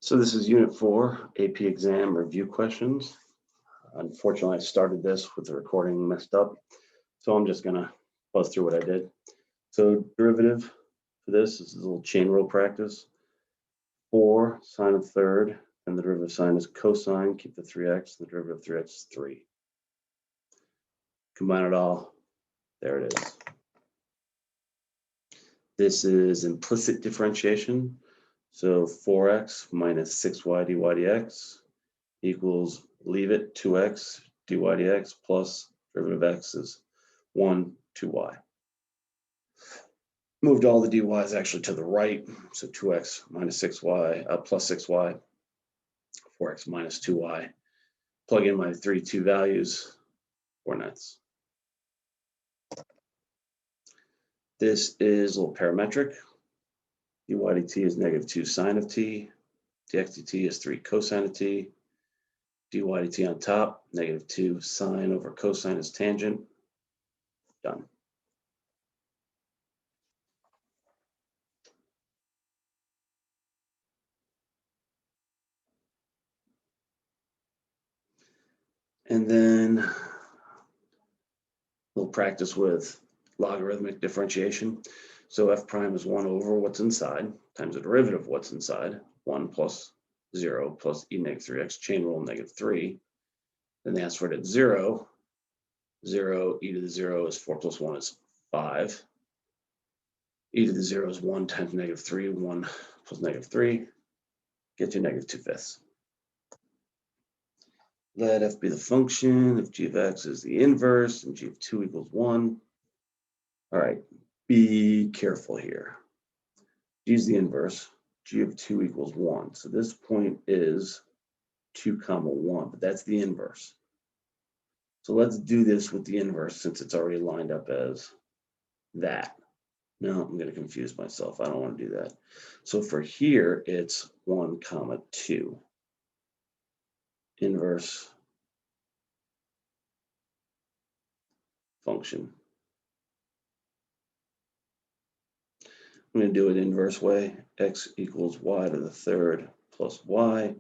So this is Unit 4, AP Exam Review Questions. Unfortunately, I started this with the recording messed up, so I'm just gonna buzz through what I did. So derivative for this is a little chain rule practice. 4 sine of third, and the derivative sign is cosine, keep the 3x, the derivative of 3x is 3. Combine it all, there it is. This is implicit differentiation. So 4x minus 6y dy dx equals, leave it, 2x dy dx plus derivative of x is 1, 2y. Moved all the dy's actually to the right, so 2x minus 6y plus 6y, 4x minus 2y. Plug in my 3, 2 values, 4 nets. This is a little parametric. dy dt is negative 2 sine of t, dx dt is 3 cosine of t, dy dt on top, negative 2 sine over cosine is tangent. Done. And then a little practice with logarithmic differentiation. So f prime is 1 over what's inside times the derivative of what's inside, 1 plus 0 plus e negative 3x, chain rule negative 3. Then they ask for it at 0. 0, e to the 0 is 4 plus 1 is 5. E to the 0 is 1 times negative 3, 1 plus negative 3. Get you negative 2/5. Let f be the function if g of x is the inverse and g of 2 equals 1. All right, be careful here. G is the inverse, g of 2 equals 1. So this point is 2 comma 1, but that's the inverse. So let's do this with the inverse since it's already lined up as that. No, I'm going to confuse myself. I don't want to do that. So for here, it's 1 comma 2. Inverse function. I'm going to do it inverse way. X equals y to the third plus y.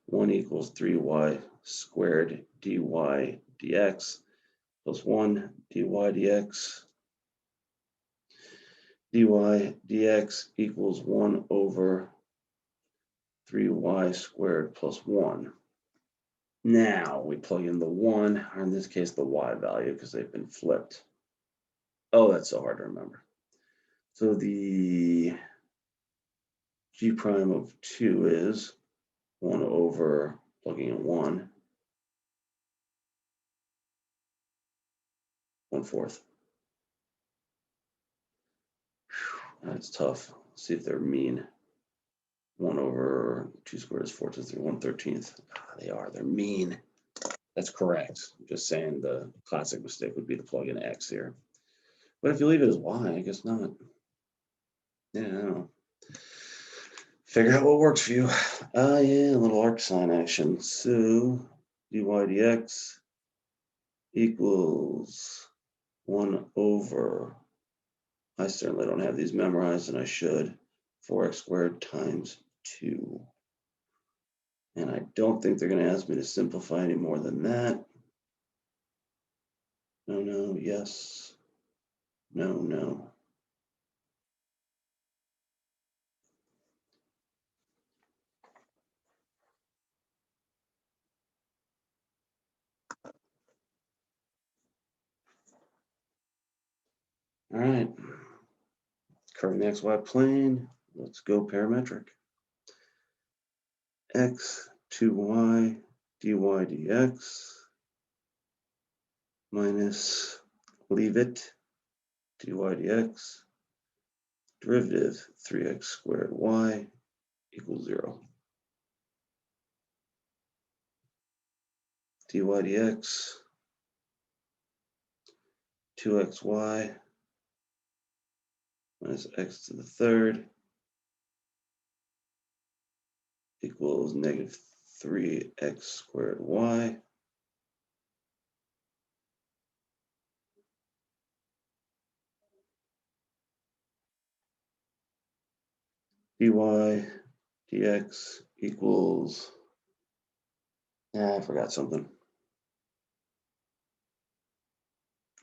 1 equals 3y squared dy dx plus 1 dy dx. Dy dx equals 1 over 3y squared plus 1. Now we plug in the 1, or in this case the y value because they've been flipped. Oh, that's so hard to remember. So the g prime of 2 is 1 over, plugging in 1, 1/4. That's tough. Let's see if they're mean. 1 over 2 squared is 4 to 3, 1/13. They are, they're mean. That's correct. Just saying the classic mistake would be to plug in x here. But if you leave it as y, I guess not. Yeah, I don't know. Figure out what works for you. Yeah, a little arc sine action. So dy dx equals 1 over, I certainly don't have these memorized and I should, 4x squared times 2. And I don't think they're going to ask me to simplify any more than that. No, no, yes. No, no. All right. Curving the xy plane. Let's go parametric. X 2y dy dx minus, leave it, dy dx, derivative 3x squared y equals 0. Dy dx 2xy minus x to the third equals negative 3x squared y. Dy dx equals, I forgot something.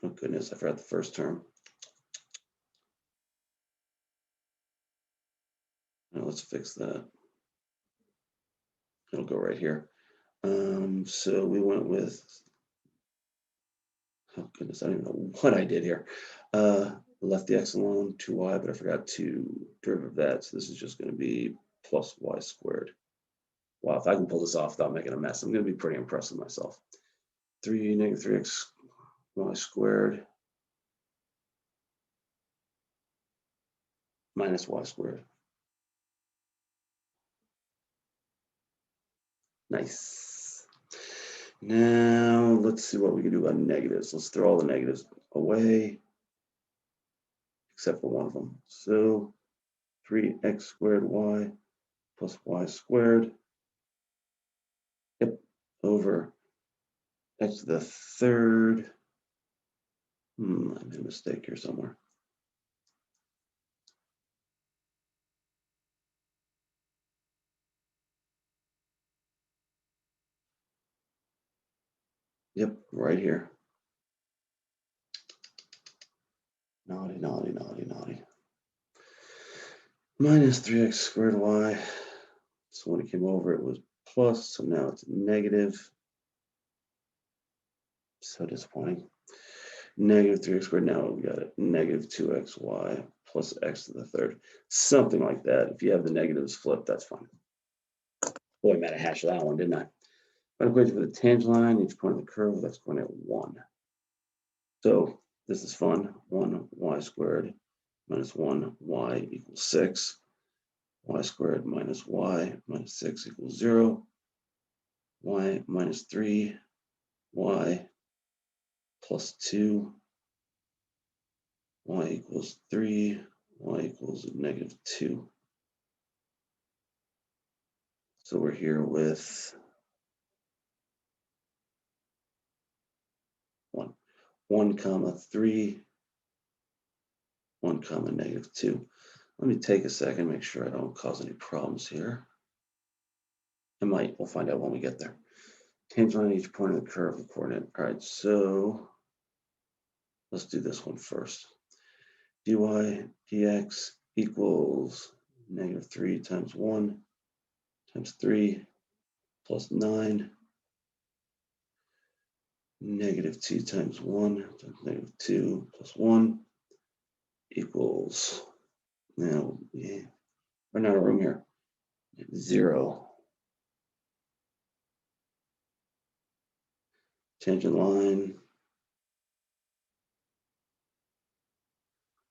Oh goodness, I forgot the first term. Now let's fix that. It'll go right here. So we went with, oh goodness, I don't even know what I did here. Left the x alone, 2y, but I forgot to derivative that. So this is just going to be plus y squared. Wow, if I can pull this off without making a mess, I'm going to be pretty impressed with myself. 3 negative 3x y squared minus y squared. Nice. Now let's see what we can do about negatives. Let's throw all the negatives away, except for one of them. So 3x squared y plus y squared. Yep, over x to the third. I made a mistake here somewhere. Yep, right here. Naughty, naughty, naughty, naughty. Minus 3x squared y. So when it came over, it was plus, so now it's negative. So disappointing. Negative 3x squared, now we got it. Negative 2xy plus x to the third. Something like that. If you have the negatives flipped, that's fine. Boy, I made a hash of that one, didn't I? Find equation for the tangent line, each point of the curve with x going at 1. So this is fun. 1y squared minus 1y equals 6. Y squared minus y minus 6 equals 0. Y minus 3, y plus 2, y equals 3, y equals negative 2. So we're here with 1 comma 3, 1 comma negative 2. Let me take a second, make sure I don't cause any problems here. I might, we'll find out when we get there. Tangent line each point of the curve, the coordinate. All right, so let's do this one first. Dy dx equals negative 3 times 1 times 3 plus 9. Negative 2 times 1 times negative 2 plus 1 equals, now, run out of room here, 0. Tangent line,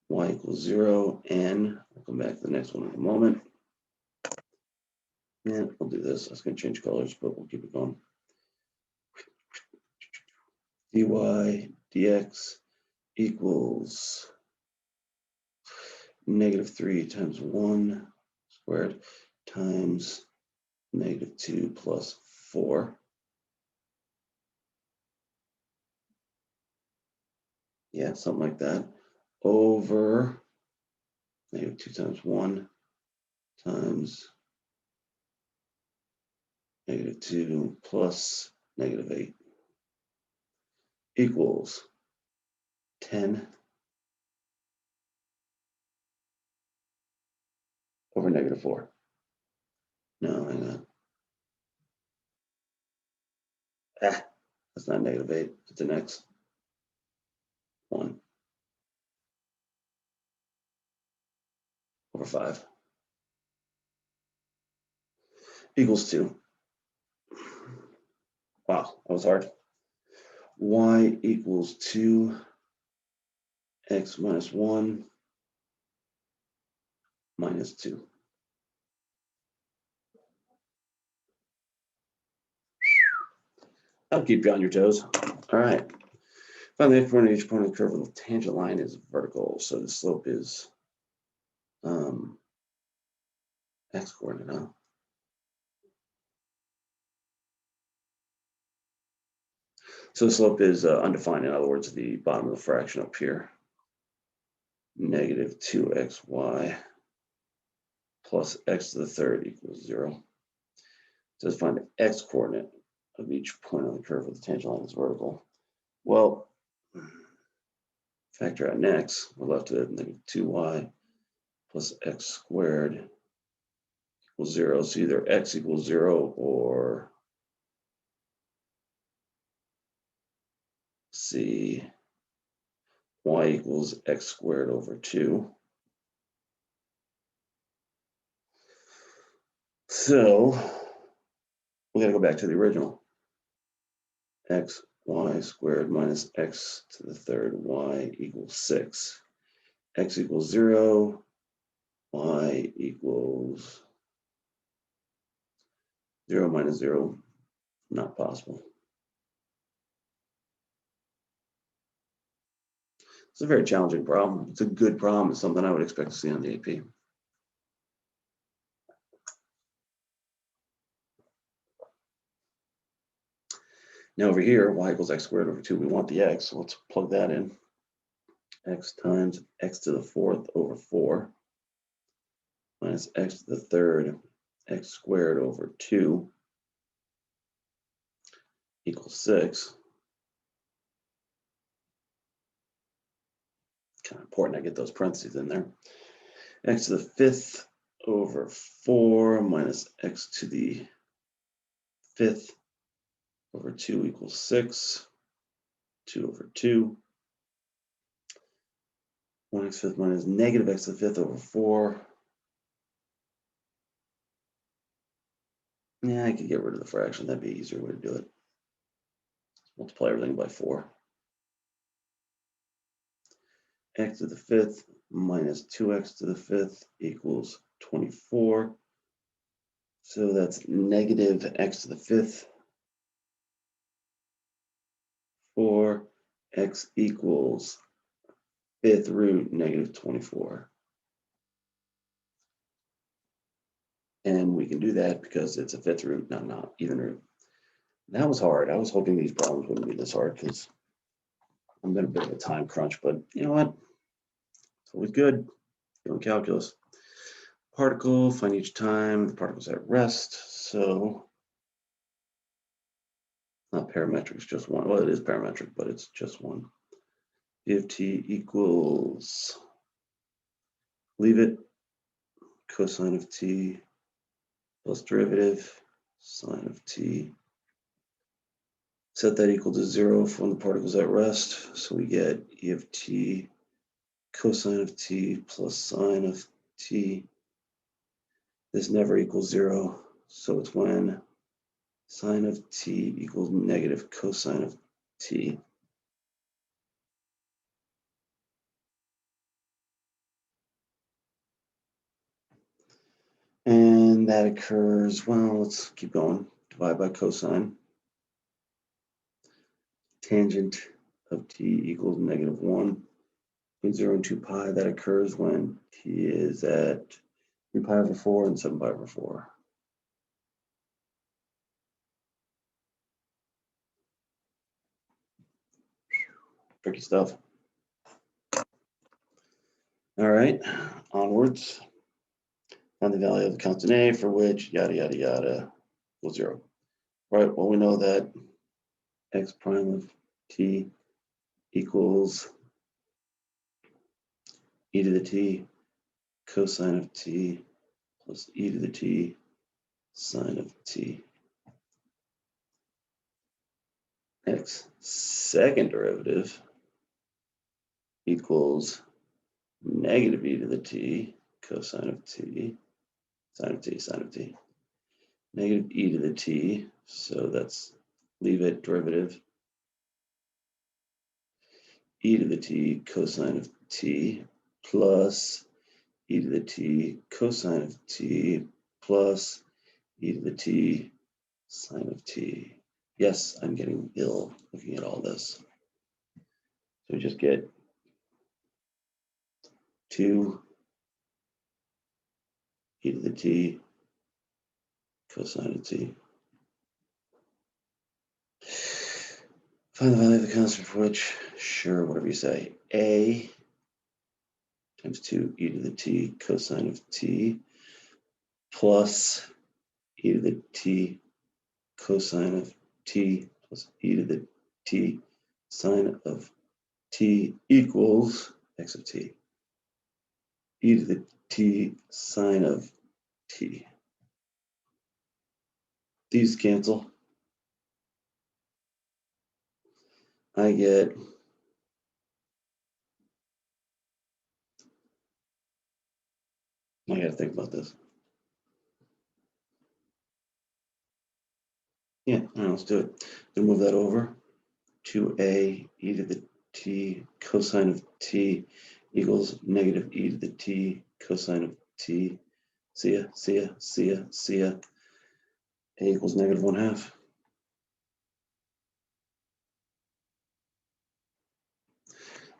y equals 0, and we'll come back to the next one in a moment. And we'll do this. I was going to change colors, but we'll keep it going. Dy dx equals negative 3 times 1 squared times negative 2 plus 4. Yeah, something like that. Over negative 2 times 1 times negative 2 plus negative 8 equals 10 over negative 4. No, hang on. That's not negative 8. It's an x. 1 over 5 equals 2. Wow, that was hard. Y equals 2 x minus 1 minus 2. That'll keep you on your toes. All right. Find the midpoint of each point of the curve where the tangent line is vertical. So the slope is x coordinate, huh? So the slope is undefined. In other words, the bottom of the fraction up here. Negative 2xy plus x to the third equals 0. says find the x coordinate of each point on the curve where the tangent line is vertical. Well, factor out an x, we're left with negative 2y plus x squared equals 0. So either x equals 0 or C, y equals x squared over 2. So we got to go back to the original. X, y squared minus x to the third y equals 6. X equals 0, y equals 0 minus 0, not possible. It's a very challenging problem. It's a good problem. It's something I would expect to see on the AP. Now over here, y equals x squared over 2. We want the x, so let's plug that in. X times x to the fourth over 4 minus x to the third, x squared over 2 equals 6. Kind of important I get those parentheses in there. X to the fifth over 4 minus x to the fifth over 2 equals 6. 2 over 2. 1x fifth minus negative x to the fifth over 4. Yeah, I could get rid of the fraction. That'd be an easier way to do it. Multiply everything by 4. X to the fifth minus 2x to the fifth equals 24. So that's negative x to the fifth. 4, x equals fifth root negative 24. And we can do that because it's a fifth root, not even root. That was hard. I was hoping these problems wouldn't be this hard because I'm in a bit of a time crunch, but you know what? It's always good doing calculus. Particle, find each time the particle's at rest. So not parametric, it's just one. Well, it is parametric, but it's just one. If t equals, leave it, cosine of t plus derivative, sine of t. Set that equal to 0 for when the particle's at rest. So we get e of t cosine of t plus sine of t. This never equals 0. So it's when sine of t equals negative cosine of t. And that occurs, well, let's keep going. Divide by cosine. Tangent of t equals negative 1. Between 0 and 2 pi, that occurs when t is at 3 pi over 4 and 7 pi over 4. Tricky stuff. All right, onwards. Find the value of the constant a for which yada, yada, yada equals 0. Right, well, we know that x prime of t equals e to the t cosine of t plus e to the t sine of t. X second derivative equals negative e to the t cosine of t sine of t sine of t. Negative e to the t, so that's leave it derivative. E to the t cosine of t plus e to the t cosine of t plus e to the t sine of t. Yes, I'm getting ill looking at all this. So we just get 2 e to the t cosine of t. Find the value of the constant for which, sure, whatever you say, a times 2 e to the t cosine of t plus e to the t cosine of t plus e to the t sine of t equals x of t. E to the t sine of t. These cancel. I get I gotta think about this. Yeah, all right, let's do it. Then move that over. 2a e to the t cosine of t equals negative e to the t cosine of t. See ya, see ya, see ya, see ya. A equals negative 1/2.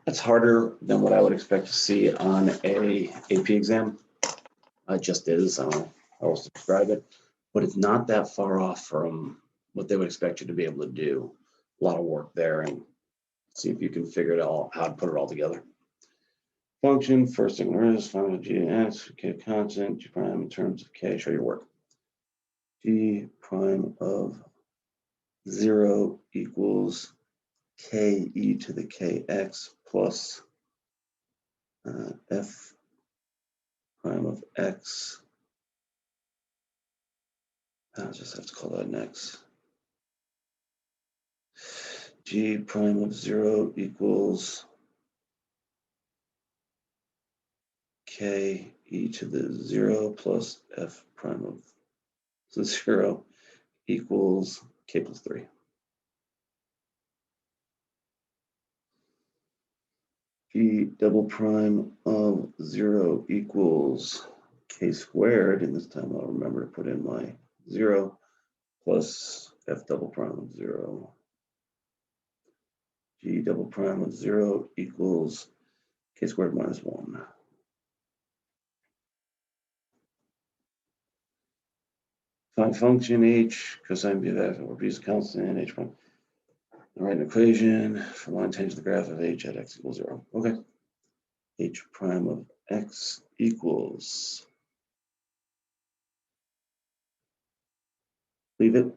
That's harder than what I would expect to see on a AP exam. It just is. I don't know how else to describe it, but it's not that far off from what they would expect you to be able to do. A lot of work there, and see if you can figure it out how to put it all together. Function, first thing there is, find g and x, k constant, g prime in terms of k, show your work. G prime of 0 equals k e to the kx plus f prime of x. I'll just have to call that an x. G prime of 0 equals k e to the 0 plus f prime of 0 equals k plus 3. G double prime of 0 equals k squared, and this time I'll remember to put in my 0 plus f double prime of 0. G double prime of 0 equals k squared minus 1. Find function h cosine b of x over b is a constant h prime. Write an equation for line tangent to the graph of h at x equals 0. Okay. H prime of x equals. Leave it.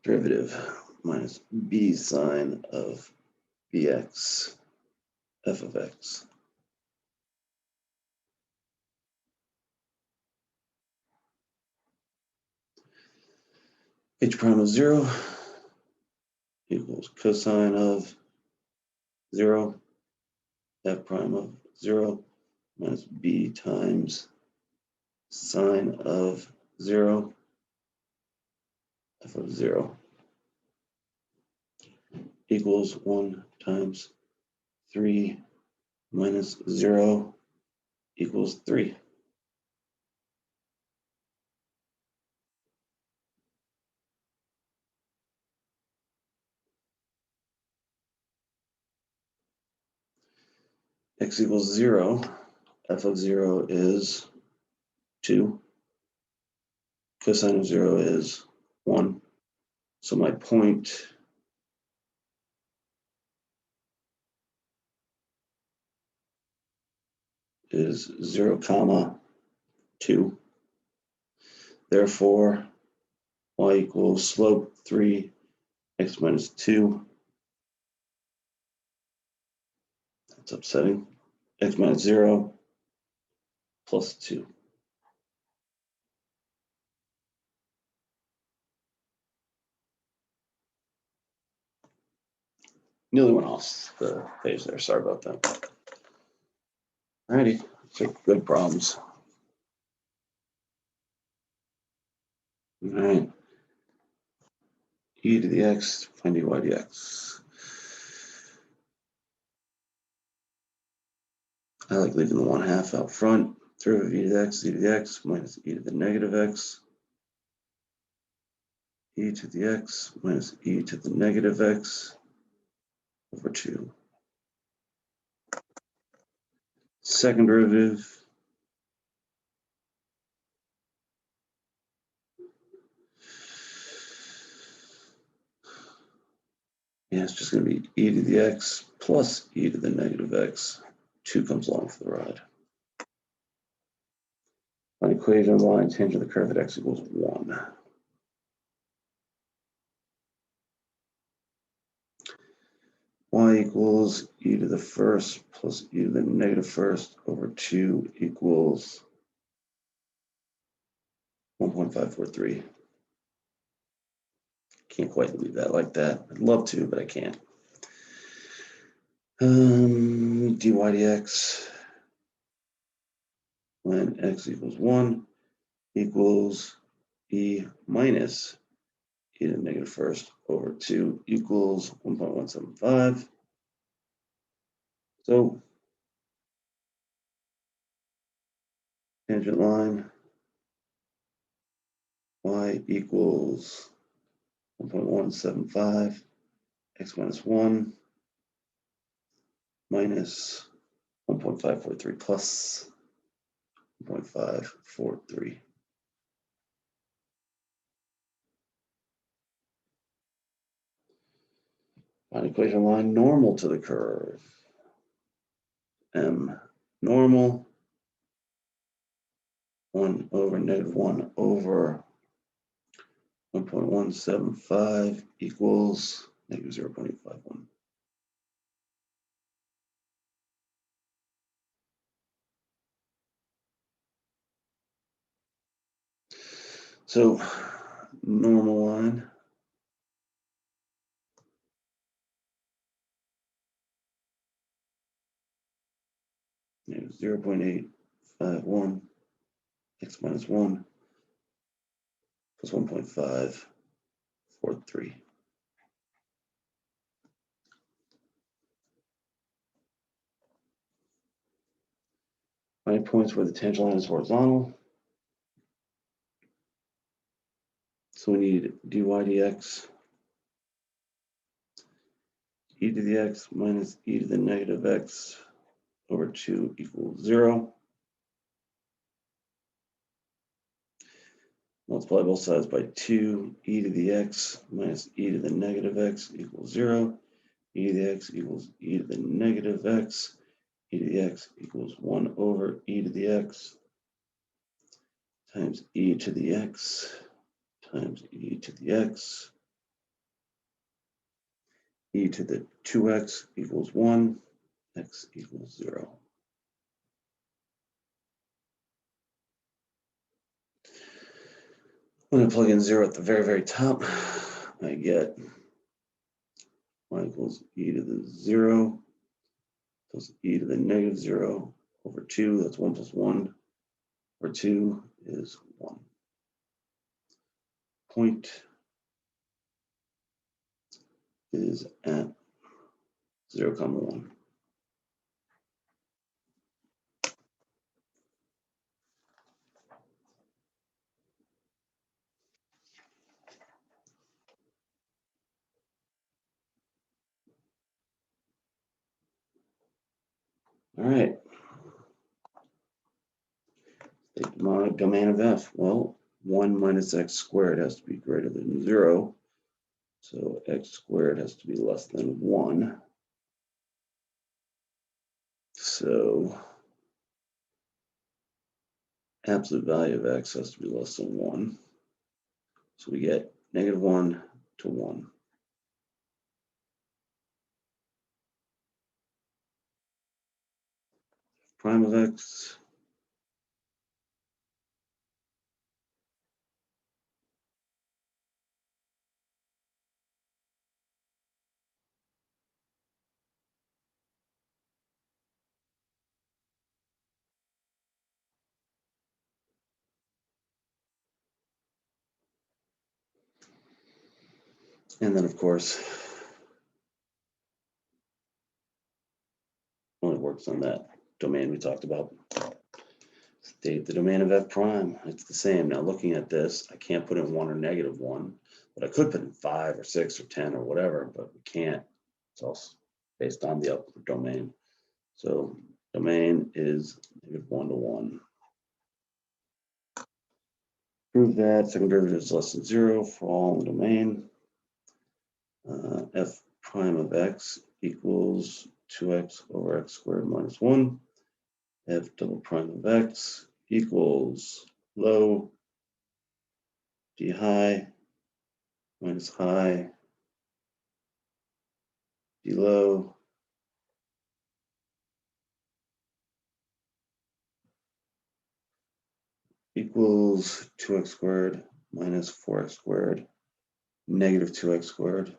Derivative minus b sine of bx f of x. H prime of 0 equals cosine of 0 f prime of 0 minus b times sine of 0 f of 0 equals 1 times 3 minus 0 equals 3. X equals 0. F of 0 is 2. Cosine of 0 is 1. So my point is 0, 2. Therefore, y equals slope 3, x minus 2. That's upsetting. X minus 0 plus 2. Nearly went off the page there. Sorry about that. Alrighty, so good problems. All right. E to the x, find dy dx. I like leaving the 1/2 out front. Derivative e to the x minus e to the negative x. E to the x minus e to the negative x over 2. Second derivative. Yeah, it's just going to be e to the x plus e to the negative x. 2 comes along for the ride. equation of the line tangent of the curve at x equals 1. Y equals e to the first plus e to the negative first over 2 equals 1.543. Can't quite leave that like that. I'd love to, but I can't. Dy dx when x equals 1 equals e minus e to the negative first over 2 equals 1.175. So tangent line y equals 1.175 x minus 1 minus 1.543 plus 1.543. Find equation line normal to the curve. M normal 1 over negative 1 over 1.175 equals negative 0.851. So normal line negative 0.851 x minus 1 plus 1.543. Find points where the tangent line is horizontal. So we need dy dx e to the x minus e to the negative x over 2 equals 0. Multiply both sides by 2, e to the x minus e to the negative x equals 0. E to the x equals e to the negative x. E to the x equals 1 over e to the x times e to the x times e to the x. E to the 2x equals 1, x equals 0. When I plug in 0 at the very, very top, I get y equals e to the 0 plus e to the negative 0 over 2. That's 1 plus 1 over 2 is 1. Point is at 0, 1. All right. Take my domain of f. Well, 1 minus x squared has to be greater than 0. So x squared has to be less than 1. So absolute value of x has to be less than 1. So we get negative 1 to 1. Prime of x and then of course only works on that domain we talked about. State the domain of f prime. It's the same. Now looking at this, I can't put in 1 or negative 1, but I could put in 5 or 6 or 10 or whatever, but we can't. It's also based on the upper domain. So domain is negative 1 to 1. Prove that second derivative is less than 0 for all in the domain. F prime of x equals 2x over x squared minus 1. F double prime of x equals low, G high, minus high, G low, equals 2x squared minus 4x squared, negative 2x squared,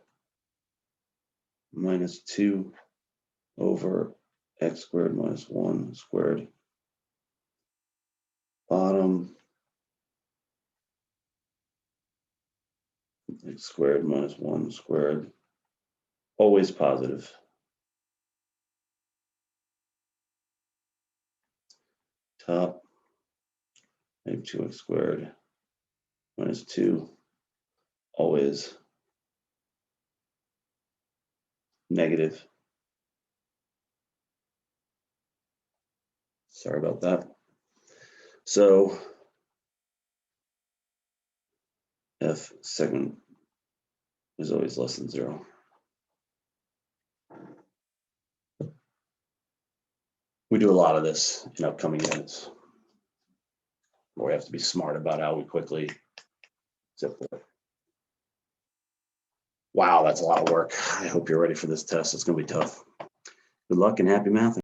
minus 2 over x squared minus 1 squared. Bottom, x squared minus 1 squared, always positive. Top, negative 2x squared minus 2, always negative. Sorry about that. So f second is always less than 0. We do a lot of this in upcoming units, where we have to be smart about how we quickly zip it. Wow, that's a lot of work. I hope you're ready for this test. It's going to be tough. Good luck and happy math.